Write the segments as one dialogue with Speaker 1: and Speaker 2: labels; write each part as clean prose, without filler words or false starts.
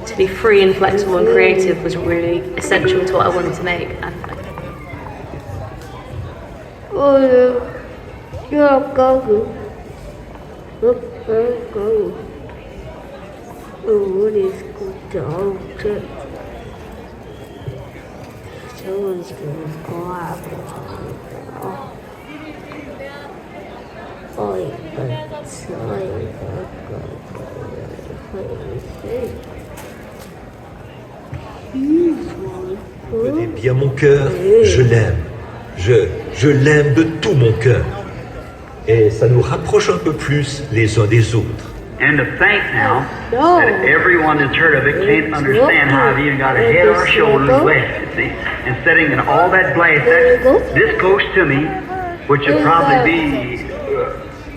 Speaker 1: To be free and flexible and creative was really essential to what I wanted to make.
Speaker 2: Eh bien, mon cœur, je l'aime. Je l'aime de tout mon cœur. Et ça nous rapproche un peu plus les uns des autres.
Speaker 3: And to think now that everyone that's heard of it can't understand how I've even got a head or shoulders left, you see. And sitting in all that blast, that's this close to me, which would probably be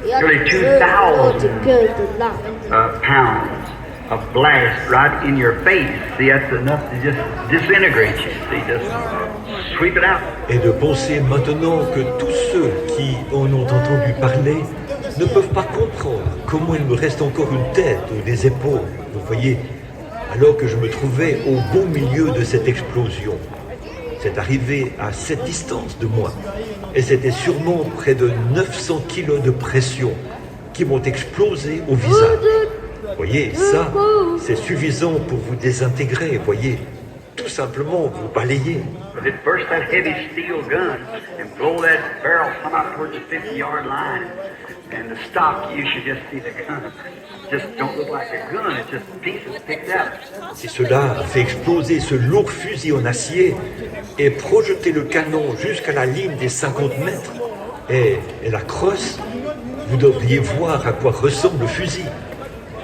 Speaker 3: nearly 2,000 pounds of blast right in your face. See, that's enough to just disintegrate you. See, just sweep it out.
Speaker 2: Et de penser maintenant que tous ceux qui en ont entendu parler ne peuvent pas comprendre comment il me reste encore une tête ou des épaules, vous voyez, alors que je me trouvais au beau milieu de cette explosion. c'est arrivé à cette distance de moi. Et c'était sûrement près de 900 kilos de pression qui m'ont explosé au visage. Voyez, ça, c'est suffisant pour vous désintégrer, voyez. Tout simplement vous balayer.
Speaker 3: But it burst that heavy steel gun and blow that barrel come out towards the 50-yard line. And the stock, you should just see the gun. Just don't look like a gun, it's just pieces picked up.
Speaker 2: Si cela a fait exploser ce lourd fusil en acier et projeter le canon jusqu'à la ligne des 50 mètres et la crosse, vous devriez voir à quoi ressemble le fusil.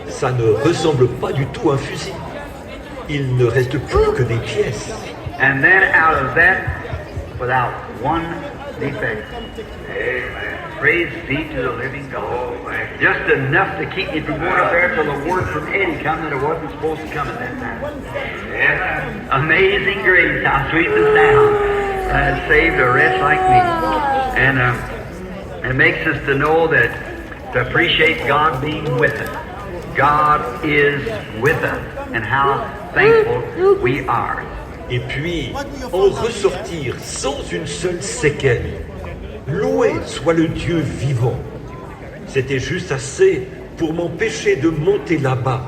Speaker 2: Ça ne ressemble pas du tout à un fusil. Il ne reste plus que des pièces.
Speaker 3: And then out of that, without one defect. Amen. Praise be to the living God. Just enough to keep me from going up there till the word from Eddie come that it wasn't supposed to come at that time. Yeah. Amazing grace, how sweet the sound that has saved a wretch like me. And it makes us to know that, to appreciate God being with us. God is with us, and how thankful we are.
Speaker 2: Et puis, en ressortir sans une seule séquelle. Loué soit le Dieu vivant. C'était juste assez pour m'empêcher de monter là-bas,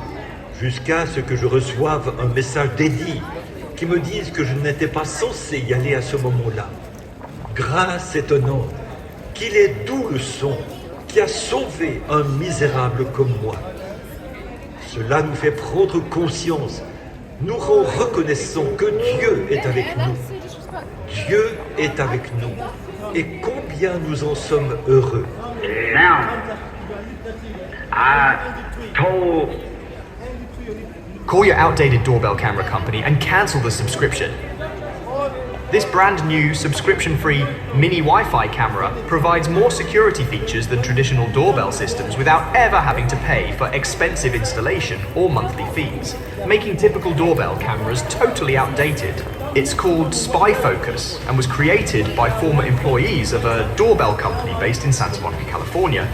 Speaker 2: jusqu'à ce que je reçoive un message d'Eddie qui me dise que je n'étais pas censé y aller à ce moment-là. Grâce étonnante, qu'il est doux le son qui a sauvé un misérable comme moi. Cela nous fait prendre conscience, nous rend reconnaissants que Dieu est avec nous. Dieu est avec nous. Et combien nous en sommes heureux.
Speaker 3: Now, I told...
Speaker 4: Call your outdated doorbell camera company and cancel the subscription. This brand new subscription-free mini Wi-Fi camera provides more security features than traditional doorbell systems without ever having to pay for expensive installation or monthly fees, making typical doorbell cameras totally outdated. It's called SpyFocus and was created by former employees of a doorbell company based in Santa Monica, California.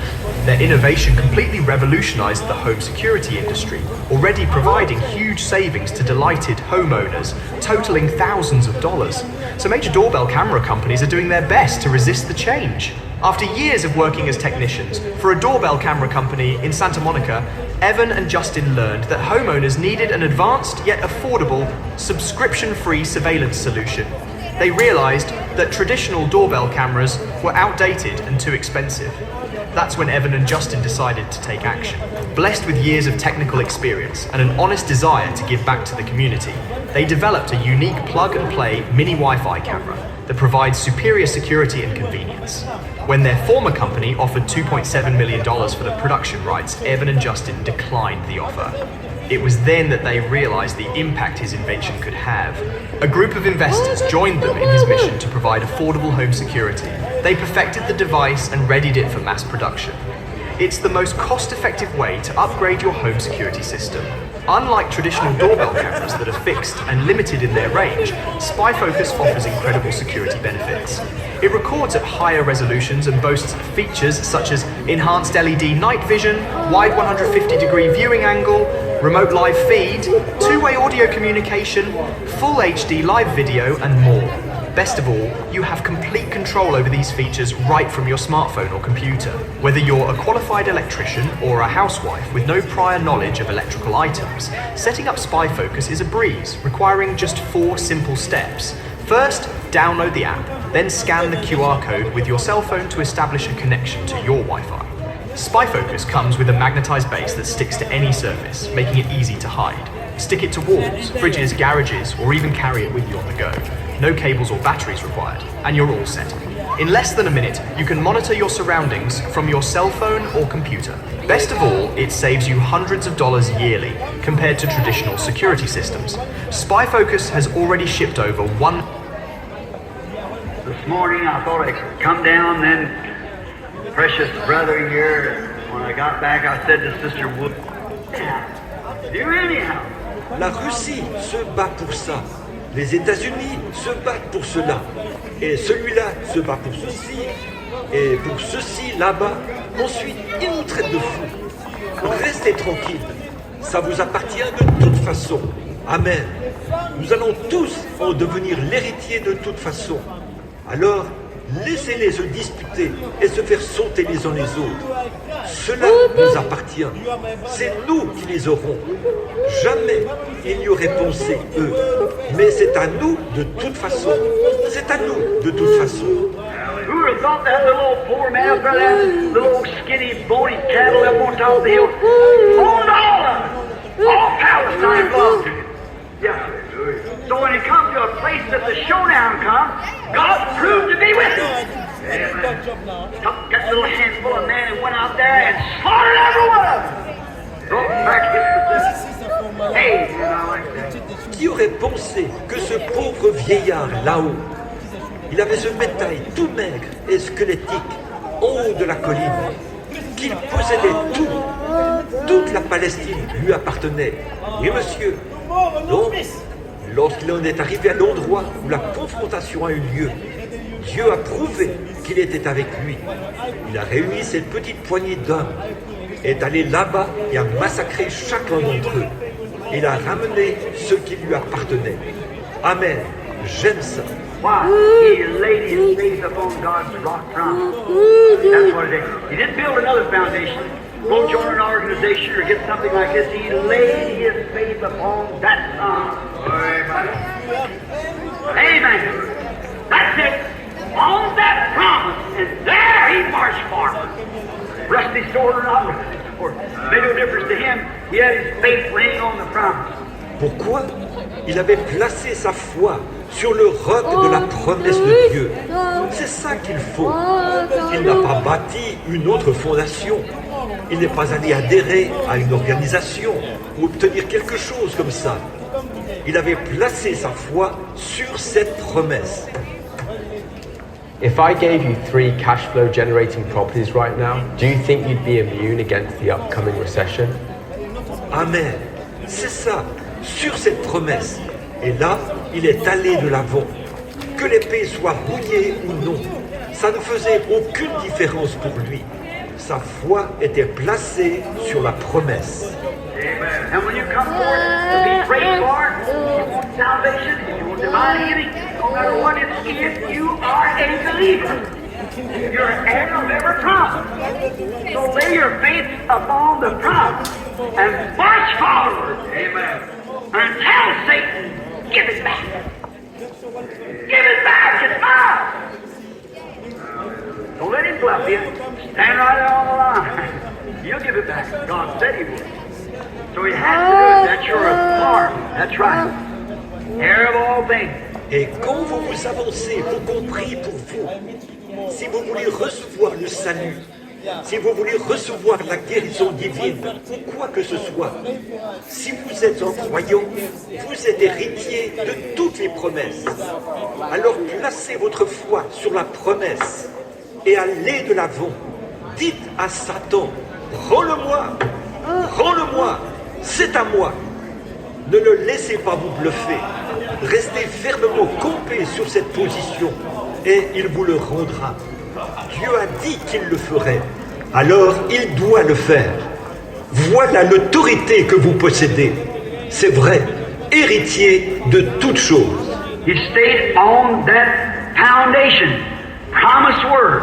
Speaker 4: Their innovation completely revolutionized the home security industry, already providing huge savings to delighted homeowners, totaling thousands of dollars. So major doorbell camera companies are doing their best to resist the change. After years of working as technicians for a doorbell camera company in Santa Monica, Evan and Justin learned that homeowners needed an advanced yet affordable, subscription-free surveillance solution. They realized that traditional doorbell cameras were outdated and too expensive. That's when Evan and Justin decided to take action. Blessed with years of technical experience and an honest desire to give back to the community, they developed a unique plug-and-play mini Wi-Fi camera that provides superior security and convenience. When their former company offered $2.7 million for the production rights, Evan and Justin declined the offer. It was then that they realized the impact his invention could have. A group of investors joined them in his mission to provide affordable home security. They perfected the device and readied it for mass production. It's the most cost-effective way to upgrade your home security system. Unlike traditional doorbell cameras that are fixed and limited in their range, SpyFocus offers incredible security benefits. It records at higher resolutions and boasts features such as enhanced LED night vision, wide 150-degree viewing angle, remote live feed, two-way audio communication, full HD live video, and more. Best of all, you have complete control over these features right from your smartphone or computer. Whether you're a qualified electrician or a housewife with no prior knowledge of electrical items, setting up SpyFocus is a breeze, requiring just 4 simple steps. First, download the app, then scan the QR code with your cell phone to establish a connection to your Wi-Fi. SpyFocus comes with a magnetized base that sticks to any surface, making it easy to hide. Stick it to walls, fridges, garages, or even carry it with you on the go. No cables or batteries required, and you're all set. In less than a minute, you can monitor your surroundings from your cell phone or computer. Best of all, it saves you hundreds of dollars yearly compared to traditional security systems. SpyFocus has already shipped over one...
Speaker 3: This morning I thought I'd come down, then precious brother here, when I got back I said to Sister Wood, you anyhow.
Speaker 2: La Russie se bat pour ça. Les États-Unis se battent pour cela. Et celui-là se bat pour ceci. Et pour ceci là-bas. Ensuite, ils nous traitent de fous. Restez tranquilles. Ça vous appartient de toute façon. Amen. Nous allons tous en devenir l'héritier de toute façon. Alors, laissez-les se disputer et se faire sauter les uns les autres. Cela nous appartient. C'est nous qui les aurons. Jamais ils n'y auraient pensé, eux. Mais c'est à nous de toute façon. C'est à nous de toute façon.
Speaker 3: Who would have thought that little old poor man up there, that little old skinny, bony cattle up on top of the hill, owned all of it. All Palestine belonged to him. Yeah. So when he comes to a place that the showdown comes, God proved to be with him. Took that little handful of men and went out there and slaughtered every one of them. Brought back his possessions. Hey, I like that.
Speaker 2: Qui aurait pensé que ce pauvre vieillard là-haut, il avait ce bétail tout maigre et squelettique en haut de la colline, qu'il possédait tout, toute la Palestine lui appartenait. Et monsieur, donc, lorsqu'il en est arrivé à l'endroit où la confrontation a eu lieu, Dieu a prouvé qu'il était avec lui. Il a réuni cette petite poignée d'hommes, est allé là-bas et a massacré chacun d'entre eux. Il a ramené ce qui lui appartenait. Amen. J'aime ça.
Speaker 3: Why? He laid his faith upon God's rock promise. That's what it is. He didn't build another foundation, go join an organization or get something like this. He laid his faith upon that promise. Amen. That's it. On that promise. And there he marched forward. Rusty sword or not rusty sword. Made no difference to him. He had his faith laying on the promise.
Speaker 2: Pourquoi? Il avait placé sa foi sur le roc de la promesse de Dieu. C'est ça qu'il faut. Il n'a pas bâti une autre fondation. Il n'est pas allé adhérer à une organisation ou obtenir quelque chose comme ça. Il avait placé sa foi sur cette promesse.
Speaker 5: If I gave you 3 cash flow generating properties right now, do you think you'd be immune against the upcoming recession?
Speaker 2: Amen. C'est ça, sur cette promesse. Et là, il est allé de l'avant. Que l'épée soit mouillée ou non, ça ne faisait aucune différence pour lui. Sa foi était placée sur la promesse.
Speaker 3: And when you come forward to be prayed for, you want salvation, you want divine healing, no matter what it is, you are a believer. You're an heir of every promise. So lay your faith upon the promise and march forward. Amen. And tell Satan, give it back. Give it back, it's mine. Don't let him bluff you. Stand right there on the line. You'll give it back. God said he would. So he has to do it. That's your authority. That's right. Heir of all things.
Speaker 2: Et quand vous vous avancez pour qu'on prie pour vous, si vous voulez recevoir le salut, si vous voulez recevoir la guérison divine, quoi que ce soit, si vous êtes un croyant, vous êtes héritier de toutes les promesses. Alors placez votre foi sur la promesse et allez de l'avant. Dites à Satan, prends-le-moi, prends-le-moi, c'est à moi. Ne le laissez pas vous bluffer. Restez fermement campé sur cette position et il vous le rendra. Dieu a dit qu'il le ferait, alors il doit le faire. Voilà l'autorité que vous possédez. C'est vrai, héritier de toutes choses.
Speaker 3: He stayed on that foundation, promised word.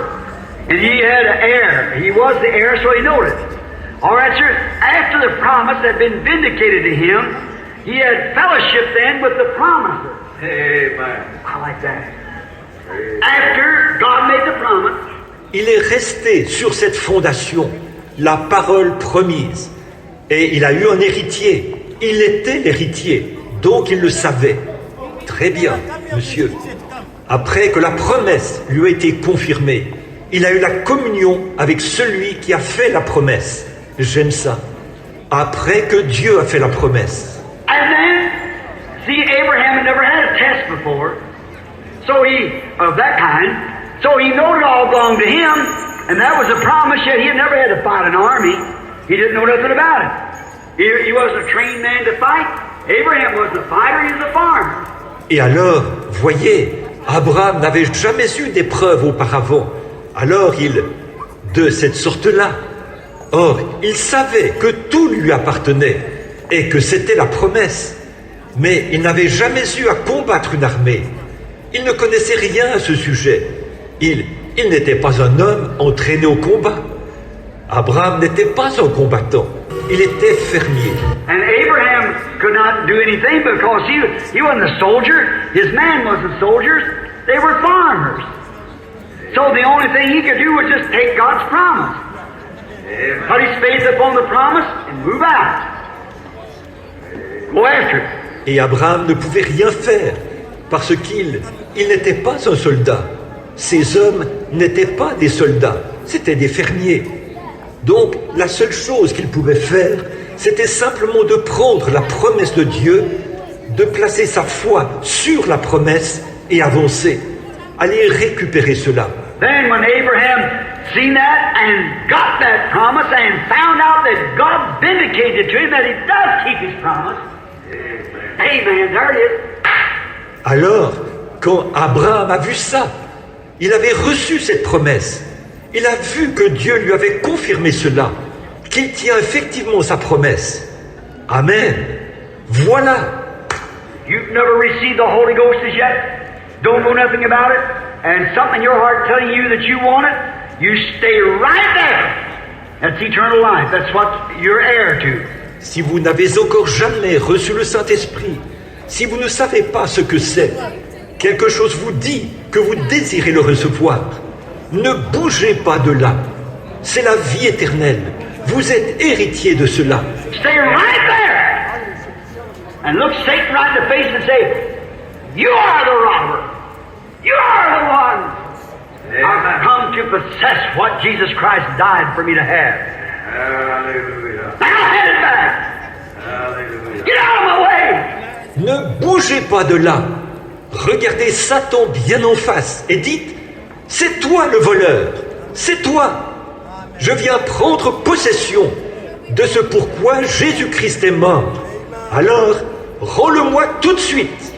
Speaker 3: And he had an heir. He was the heir, so he knew it. All right, sir. After the promise had been vindicated to him, he had fellowship then with the promiser. Amen. I like that. After God made the promise,
Speaker 2: Il est resté sur cette fondation, la parole promise. Et il a eu un héritier. Il était l'héritier, donc il le savait. Très bien, monsieur. Après que la promesse lui a été confirmée, il a eu la communion avec celui qui a fait la promesse. J'aime ça. Après que Dieu a fait la promesse.
Speaker 3: and then, see, Abraham had never had a test before, so he, of that kind, so he knowed it all belonged to him, and that was a promise, yet he had never had to fight an army. He didn't know nothing about it. He wasn't a trained man to fight. Abraham wasn't a fighter, he was a farmer.
Speaker 2: Et alors, voyez, Abraham n'avait jamais eu d'épreuve auparavant. Alors de cette sorte-là. Or, il savait que tout lui appartenait et que c'était la promesse. Mais il n'avait jamais eu à combattre une armée. Il ne connaissait rien à ce sujet. Il n'était pas un homme entraîné au combat. Abraham n'était pas un combattant. Il était fermier.
Speaker 3: And Abraham could not do anything because he wasn't a soldier. His man wasn't soldiers. They were farmers. So the only thing he could do was just take God's promise. Put his faith upon the promise and move out. Go after it.
Speaker 2: Et Abraham ne pouvait rien faire parce qu'il n'était pas un soldat. Ces hommes n'étaient pas des soldats, c'étaient des fermiers. Donc la seule chose qu'il pouvait faire, c'était simplement de prendre la promesse de Dieu, de placer sa foi sur la promesse et avancer, aller récupérer cela.
Speaker 3: Then when Abraham seen that and got that promise and found out that God vindicated to him that he does keep his promise, amen, there it is.
Speaker 2: Alors, quand Abraham a vu ça, il avait reçu cette promesse. Il a vu que Dieu lui avait confirmé cela, qu'il tient effectivement sa promesse. Amen. Voilà.
Speaker 3: You've never received the Holy Ghost as yet, don't know nothing about it, and something in your heart telling you that you want it, you stay right there. That's eternal life. That's what you're heir to.
Speaker 2: Si vous n'avez encore jamais reçu le Saint-Esprit, si vous ne savez pas ce que c'est, quelque chose vous dit que vous désirez le recevoir, ne bougez pas de là. C'est la vie éternelle. Vous êtes héritier de cela.
Speaker 3: Stay right there and look Satan right in the face and say, you are the robber. You are the one. I've come to possess what Jesus Christ died for me to have.
Speaker 6: Hallelujah.
Speaker 3: Now hand it back.
Speaker 6: Hallelujah.
Speaker 3: Get out of my way.
Speaker 2: Ne bougez pas de là. Regardez Satan bien en face et dites, c'est toi le voleur, c'est toi. Je viens prendre possession de ce pourquoi Jésus-Christ est mort. Alors, rends-le-moi tout de suite.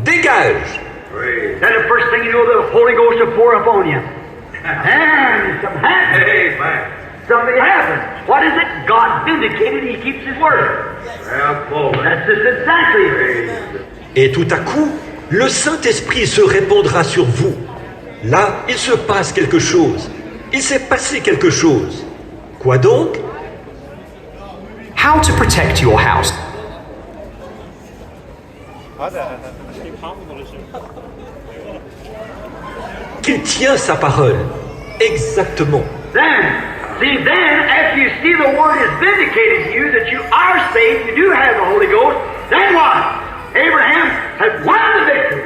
Speaker 2: Dégage.
Speaker 3: Then the first thing you know, the Holy Ghost will pour upon you. And something happened.
Speaker 6: Amen.
Speaker 3: Something happened. What is it? God vindicated. He keeps His word. That's just exactly it.
Speaker 2: Et tout à coup, le Saint-Esprit se répandra sur vous. Là, il se passe quelque chose. Il s'est passé quelque chose. Quoi donc?
Speaker 4: How to protect your house.
Speaker 2: Qu'il tient sa parole. Exactement.
Speaker 3: Then, after you see the word is vindicated to you that you are saved, you do have the Holy Ghost, then what? Abraham had won the victory.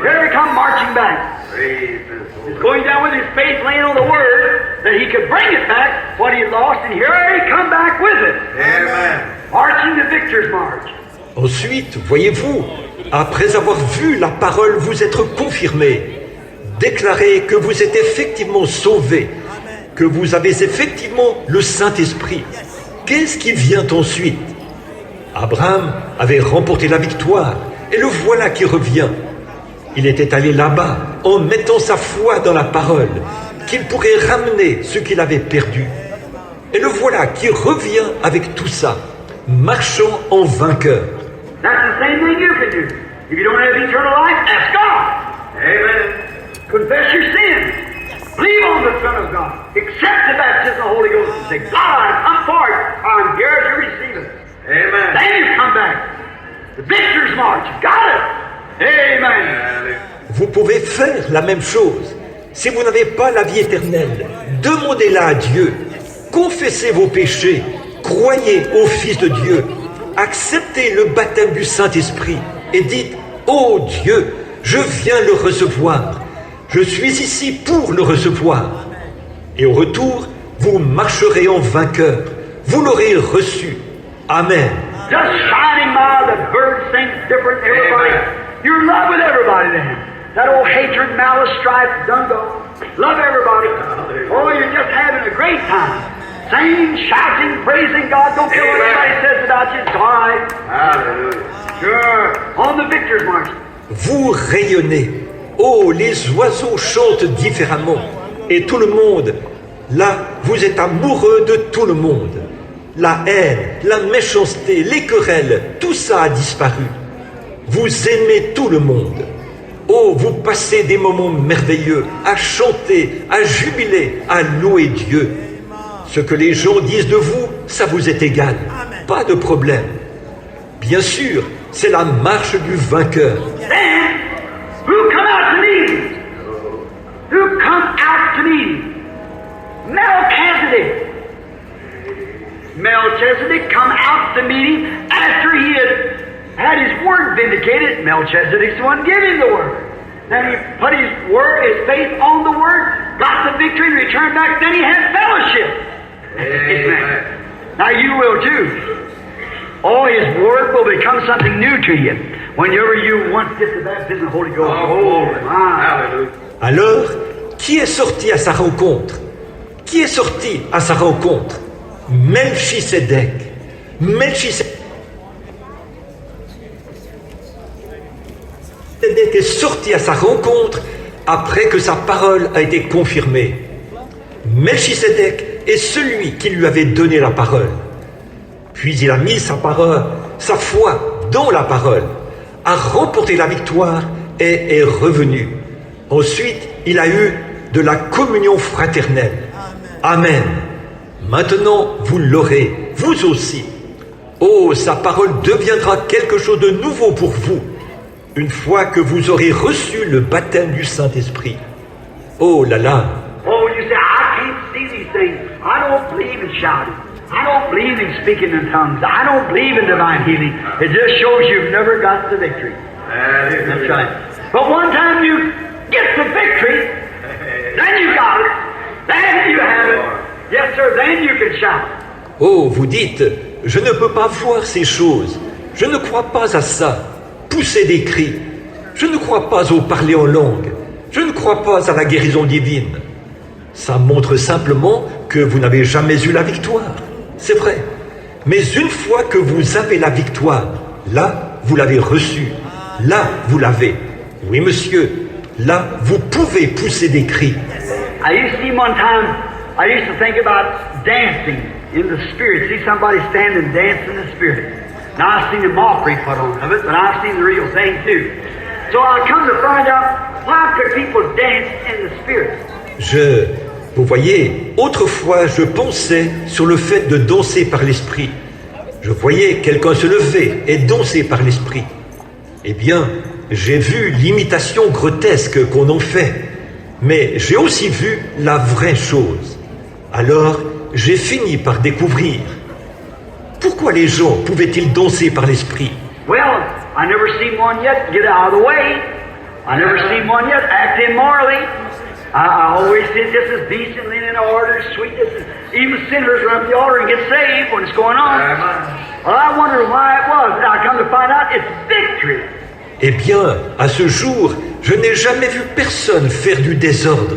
Speaker 3: Here he come marching back. He's going down with his faith laying on the word that he could bring it back, what he had lost, and here he come back with it.
Speaker 6: Amen.
Speaker 3: Marching the victor's march.
Speaker 2: Ensuite, voyez-vous, après avoir vu la parole vous être confirmée, déclarez que vous êtes effectivement sauvés, que vous avez effectivement le Saint-Esprit. Qu'est-ce qui vient ensuite? Abraham avait remporté la victoire, et le voilà qui revient. Il était allé là-bas en mettant sa foi dans la parole, qu'il pourrait ramener ce qu'il avait perdu. Et le voilà qui revient avec tout ça, marchant en vainqueur.
Speaker 3: That's the same thing you can do. If you don't have eternal life, ask God.
Speaker 6: Amen.
Speaker 3: Confess your sins. Believe on the Son of God. Accept the baptism of the Holy Ghost and say, God, I'm for it. I'm here to receive it.
Speaker 6: Amen.
Speaker 3: Then you come back. The victor's march. Got it. Amen.
Speaker 2: Vous pouvez faire la même chose. Si vous n'avez pas la vie éternelle, demandez-la à Dieu. Confessez vos péchés. Croyez au Fils de Dieu. Acceptez le baptême du Saint-Esprit et dites, ô Dieu, je viens le recevoir. Je suis ici pour le recevoir. Et au retour, vous marcherez en vainqueur. Vous l'aurez reçu. Amen.
Speaker 3: Just shining by, the birds sing different, everybody. You're in love with everybody then. That old hatred, malice, strife, done gone. Love everybody. Oh, you're just having a great time. Singing, shouting, praising God. Don't care what anybody says about you. It's all right.
Speaker 6: Hallelujah.
Speaker 3: Sure. On the victor's march.
Speaker 2: Vous rayonnez. Oh, les oiseaux chantent différemment. Et tout le monde, là, vous êtes amoureux de tout le monde. La haine, la méchanceté, les querelles, tout ça a disparu. Vous aimez tout le monde. Oh, vous passez des moments merveilleux à chanter, à jubiler, à louer Dieu. Ce que les gens disent de vous, ça vous est égal. Pas de problème. Bien sûr, c'est la marche du vainqueur.
Speaker 3: Then, who come out to me? Who come out to me? Melchizedek. Melchizedek come out to meet him after he had his word vindicated. Melchizedek's the one giving the word. Then he put his word, his faith on the word, got the victory, and returned back. Then he had fellowship. Amen. Now you will too. Oh, his word will become something new to you. Whenever you once get the baptism of the Holy Ghost. Oh, my.
Speaker 6: Hallelujah.
Speaker 2: Alors, qui est sorti à sa rencontre? Qui est sorti à sa rencontre? Melchisédek. Melchisédek est sorti à sa rencontre après que sa parole a été confirmée. Melchisédek est celui qui lui avait donné la parole. Puis il a mis sa parole, sa foi dans la parole, a remporté la victoire et est revenu. Ensuite, il a eu de la communion fraternelle. Amen. Maintenant, vous l'aurez, vous aussi. Oh, sa parole deviendra quelque chose de nouveau pour vous, une fois que vous aurez reçu le baptême du Saint-Esprit. Oh là là.
Speaker 3: Oh, you say, I can't see these things. I don't believe in shouting. I don't believe in speaking in tongues. I don't believe in divine healing. It just shows you've never got the victory. That's right. But one time you get the victory, then you got it. Then you have it. Yes, sir, then you can shout.
Speaker 2: Oh, vous dites, je ne peux pas voir ces choses. Je ne crois pas à ça. Pousser des cris. Je ne crois pas au parler en langue. Je ne crois pas à la guérison divine. Ça montre simplement que vous n'avez jamais eu la victoire. C'est vrai. Mais une fois que vous avez la victoire, là, vous l'avez reçue. Là, vous l'avez. Oui, monsieur. Là, vous pouvez pousser des cris.
Speaker 3: I used to see one time, I used to think about dancing in the spirit. See somebody stand and dance in the spirit. Now I've seen the mockery put on of it, but I've seen the real thing too. So I come to find out, why could people dance in the spirit?
Speaker 2: Vous voyez, autrefois, je pensais sur le fait de danser par l'esprit. Je voyais quelqu'un se lever et danser par l'esprit. Eh bien, j'ai vu l'imitation grotesque qu'on en fait, mais j'ai aussi vu la vraie chose. Alors, j'ai fini par découvrir. Pourquoi les gens pouvaient-ils danser par l'esprit?
Speaker 3: Well, I never seen one yet get out of the way. I never seen one yet act immorally. I always said this is decently and in order, sweetness. Even sinners run up the altar and get saved when it's going on. Well, I wonder why it was. Now I come to find out it's victory.
Speaker 2: Eh bien, à ce jour, je n'ai jamais vu personne faire du désordre.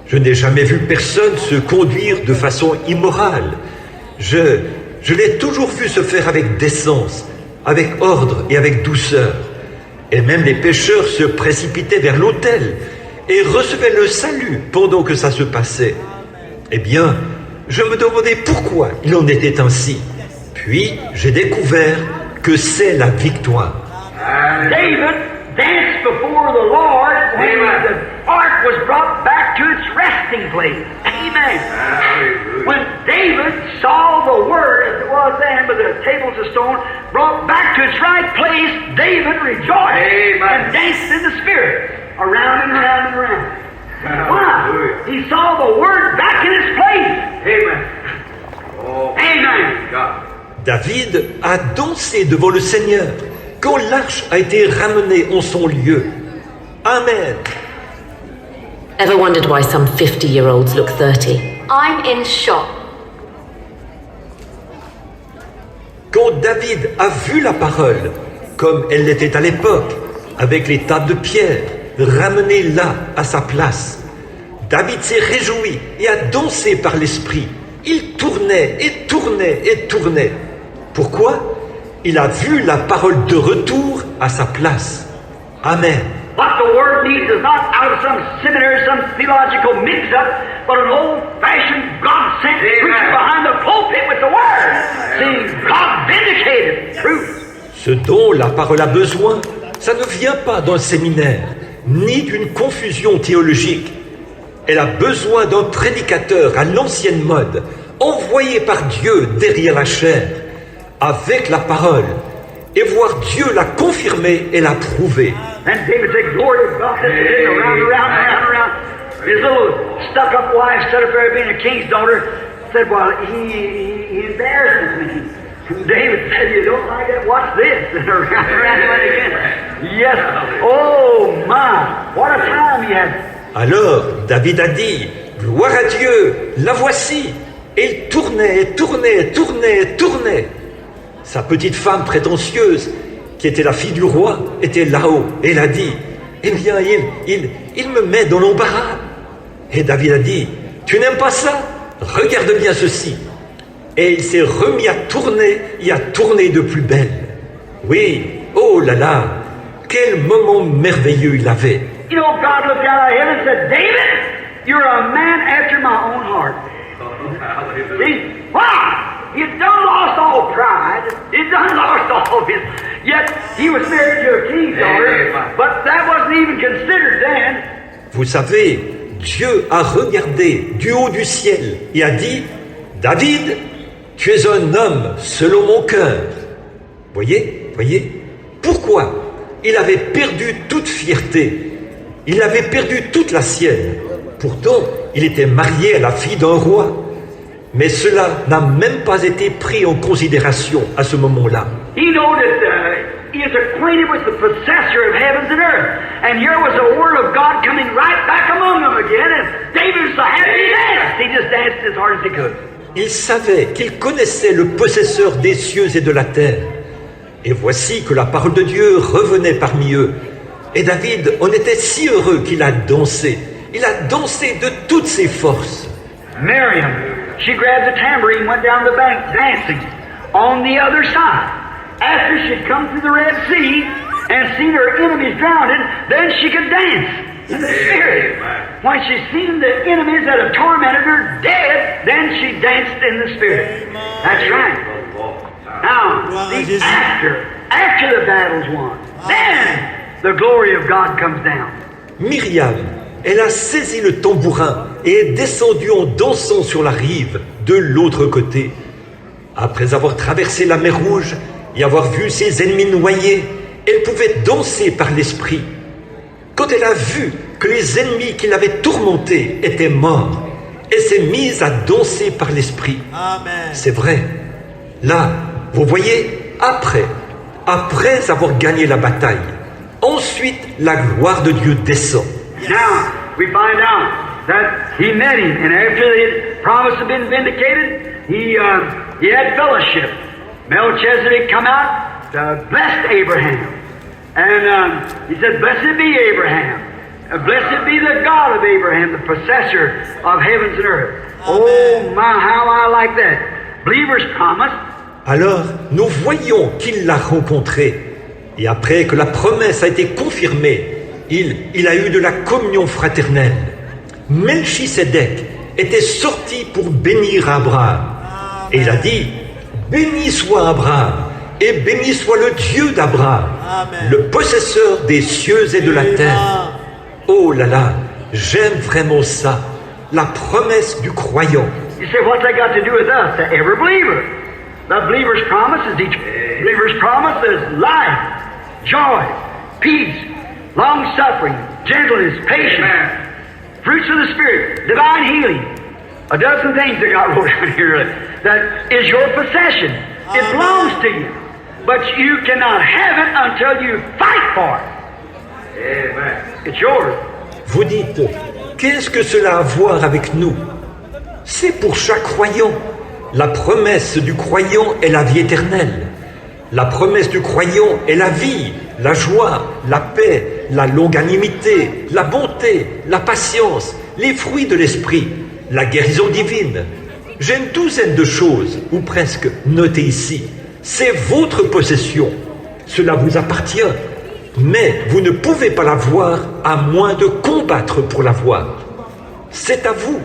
Speaker 2: Je n'ai jamais vu personne se conduire de façon immorale. Je l'ai toujours vu se faire avec décence, avec ordre et avec douceur. Et même les pécheurs se précipitaient vers l'autel et recevaient le salut pendant que ça se passait. Eh bien, je me demandais pourquoi il en était ainsi. Puis, j'ai découvert que c'est la victoire.
Speaker 3: David danced before the Lord when the ark was brought back to its resting place. Amen. When David saw the word as it was then, with the tables of stone brought back to its right place, David rejoiced and danced in the spirit, around and around and around. Why? He saw the word back in its place. Amen. Amen.
Speaker 2: David a dansé devant le Seigneur quand l'arche a été ramenée en son lieu. Amen.
Speaker 7: Ever wondered why some 50-year-olds look 30?
Speaker 1: I'm in shock.
Speaker 2: Quand David a vu la parole, comme elle l'était à l'époque, avec les tables de pierre, ramenées là, à sa place, David s'est réjoui et a dansé par l'esprit. Il tournait et tournait et tournait. Pourquoi? Il a vu la parole de retour à sa place. Amen.
Speaker 3: What the word needs is not out of some seminary, some theological mix-up, but an old-fashioned, God-sent preacher behind the pulpit with the word.
Speaker 2: Ce dont la parole a besoin, ça ne vient pas d'un séminaire, ni d'une confusion théologique. Elle a besoin d'un prédicateur à l'ancienne mode, envoyé par Dieu derrière la chair, avec la parole, et voir Dieu la confirmer et la prouver.
Speaker 3: And David said, glory to God, around. His little stuck-up wife stood up there being a king's daughter, said, well, he embarrasses me. David said, you don't like that? Watch this. And around again. Yes. Oh, my. What a time he had.
Speaker 2: Alors, David a dit, gloire à Dieu, la voici. Et il tournait. Sa petite femme prétentieuse, qui était la fille du roi, était là-haut. Et elle a dit, eh bien, il me met dans l'embarras. Et David a dit, tu n'aimes pas ça? Regarde bien ceci. Et il s'est remis à tourner et à tourner de plus belle. Oui, oh là là, quel moment merveilleux il avait.
Speaker 3: You know, God looked down out of heaven and said, David, you're a man after my own heart. See? Wow! He'd done lost all pride. He'd done lost all his... Yet, he was married to a king's daughter, but that wasn't even considered then.
Speaker 2: Vous savez, Dieu a regardé du haut du ciel et a dit, David, tu es un homme selon mon cœur. Voyez? Pourquoi? Il avait perdu toute fierté. Il avait perdu toute la sienne. Pourtant, il était marié à la fille d'un roi. Mais cela n'a même pas été pris en considération à ce moment-là.
Speaker 3: He knew that he is acquainted with the possessor of heavens and earth. And here was the word of God coming right back among them again. And David was so happy he danced. He just danced as hard as he could.
Speaker 2: Il savait qu'il connaissait le possesseur des cieux et de la terre. Et voici que la parole de Dieu revenait parmi eux. Et David en était si heureux qu'il a dansé. Il a dansé de toutes ses forces.
Speaker 3: Miriam, she grabbed the tambourine and went down the bank dancing on the other side. After she'd come through the Red Sea and seen her enemies drowned, then she could dance in the Spirit. When she seen the enemies that had tormented her dead, then she danced in the Spirit. That's right. Now, see, after the battle's won, then the glory of God comes down.
Speaker 2: Myriam, elle a saisi le tambourin et est descendue en dansant sur la rive, de l'autre côté. Après avoir traversé la mer Rouge et avoir vu ses ennemis noyés, elle pouvait danser par l'esprit. Quand elle a vu que les ennemis qui l'avaient tourmentée étaient morts, elle s'est mise à danser par l'esprit. C'est vrai. Là, vous voyez, après avoir gagné la bataille, ensuite la gloire de Dieu descend.
Speaker 3: Now, we find out that he met him, and after the promise had been vindicated, he had fellowship. Melchizedek come out to bless Abraham. And he said, blessed be Abraham. Blessed be the God of Abraham, the possessor of heavens and earth. Oh my, how I like that. Believers promise.
Speaker 2: Alors, nous voyons qu'il l'a rencontré. Et après que la promesse a été confirmée, il a eu de la communion fraternelle. Melchisédek était sorti pour bénir Abraham. Et il a dit, béni soit Abraham, et béni soit le Dieu d'Abraham, le possesseur des cieux et de la terre. Oh là là, j'aime vraiment ça, la promesse du croyant.
Speaker 3: You say, what's that got to do with us? To every believer. The believer's promise is eternal. Believer's promise is life, joy, peace, long-suffering, gentleness, patience, fruits of the Spirit, divine healing. A dozen things that got wrote down here that is your possession. It belongs to you. But you cannot have it until you fight for it. Amen. It's yours.
Speaker 2: Vous dites, qu'est-ce que cela a à voir avec nous? C'est pour chaque croyant. La promesse du croyant est la vie éternelle. La promesse du croyant est la vie, la joie, la paix, la longanimité, la bonté, la patience, les fruits de l'esprit, la guérison divine. J'ai une douzaine de choses, ou presque, notées ici. C'est votre possession. Cela vous appartient. Mais vous ne pouvez pas l'avoir à moins de combattre pour l'avoir. C'est à vous.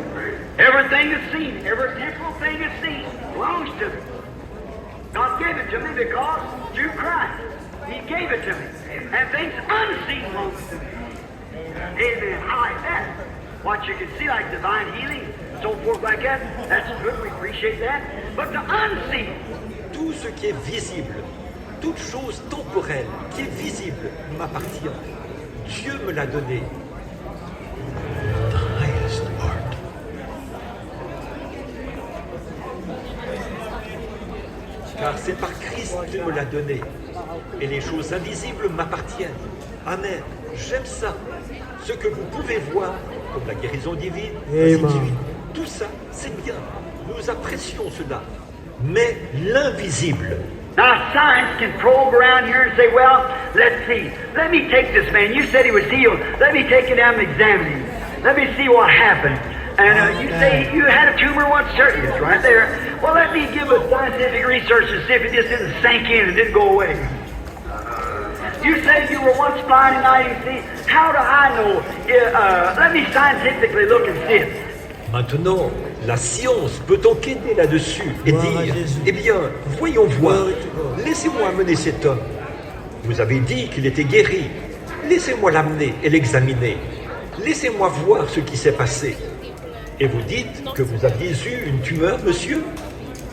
Speaker 3: Everything is seen, every temporal thing is seen, belongs to them. God gave it to me because through Christ, He gave it to me. And things unseen belong to me. Amen. I like that. What you can see, like divine healing, so forth like that, that's good. We appreciate that. But the unseen,
Speaker 2: Tout ce qui est visible, toute chose temporelle qui est visible m'appartient. Dieu me l'a donné. The highest art. Car c'est par Christ qu'il me l'a donné. Et les choses invisibles m'appartiennent. Amen. J'aime ça. Ce que vous pouvez voir, comme la guérison divine, ainsi de suite. Tout ça, c'est bien. Nous apprécions cela. Mais l'invisible,
Speaker 3: now science can probe around here and say, well, let's see. Let me take this man. You said he was healed. Let me take him down and examine him. Let me see what happened. And you say you had a tumor once, certainly it's right there. Well, let me give a scientific research to see if it just didn't sink in and didn't go away. You say you were once blind and now you see. How do I know? Let me scientifically look and see it.
Speaker 2: maintenant, la science peut enquêter là-dessus et dire, eh bien, voyons voir, laissez-moi amener cet homme. Vous avez dit qu'il était guéri. Laissez-moi l'amener et l'examiner. Laissez-moi voir ce qui s'est passé. Et vous dites que vous aviez eu une tumeur, monsieur?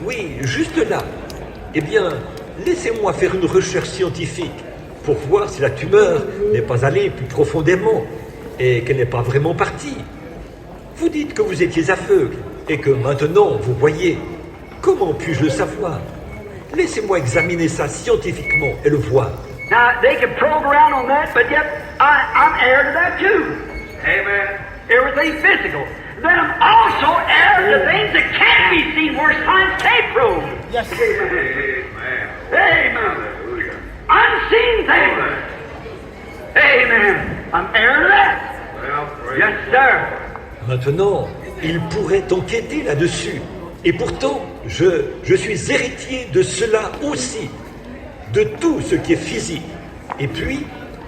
Speaker 2: Oui, juste là. Eh bien, laissez-moi faire une recherche scientifique pour voir si la tumeur n'est pas allée plus profondément et qu'elle n'est pas vraiment partie. Vous dites que vous étiez aveugle et que maintenant vous voyez. Comment puis-je le savoir? Laissez-moi examiner ça scientifiquement et le voir.
Speaker 3: Now, they can probe around on that, but yet I'm heir to that too.
Speaker 6: Amen.
Speaker 3: Everything physical. Then I'm also heir to things that can't be seen where science can't probe.
Speaker 6: Amen.
Speaker 3: Amen.
Speaker 6: Hallelujah.
Speaker 3: Unseen things. Amen. I'm heir to that.
Speaker 6: Well, praise
Speaker 3: Yes, sir.
Speaker 2: Maintenant, il pourrait enquêter là-dessus. Et pourtant, je suis héritier de cela aussi, de tout ce qui est physique. Et puis,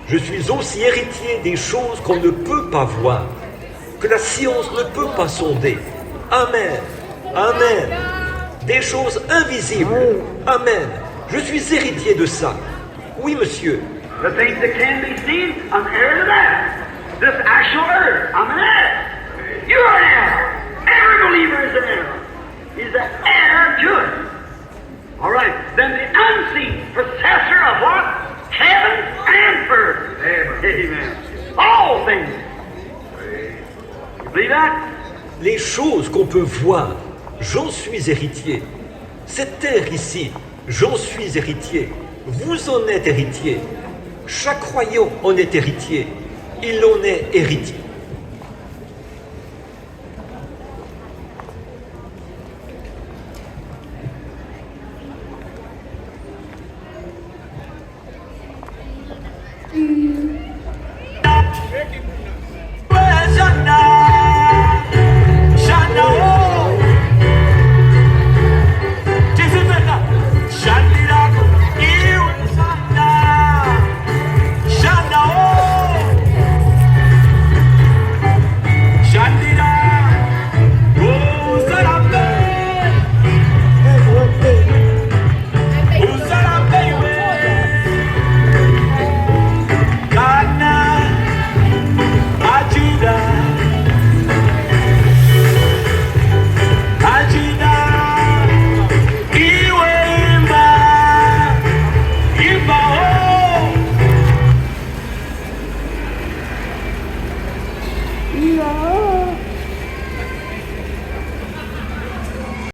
Speaker 2: je suis aussi héritier des choses qu'on ne peut pas voir, que la science ne peut pas sonder. Amen. Amen. Des choses invisibles. Amen. Je suis héritier de ça. Oui, monsieur.
Speaker 3: The things that can be seen, I'm heir to that. This actual earth, I'm an heir. You're an heir. Every believer is an heir. He's an heir to it. All right. Then the unseen possessor of what? Heaven and earth. Amen. All things. You believe that?
Speaker 2: Les choses qu'on peut voir, j'en suis héritier. Cette terre ici, j'en suis héritier. Vous en êtes héritier. Chaque croyant en est héritier. Il en est héritier.
Speaker 8: No.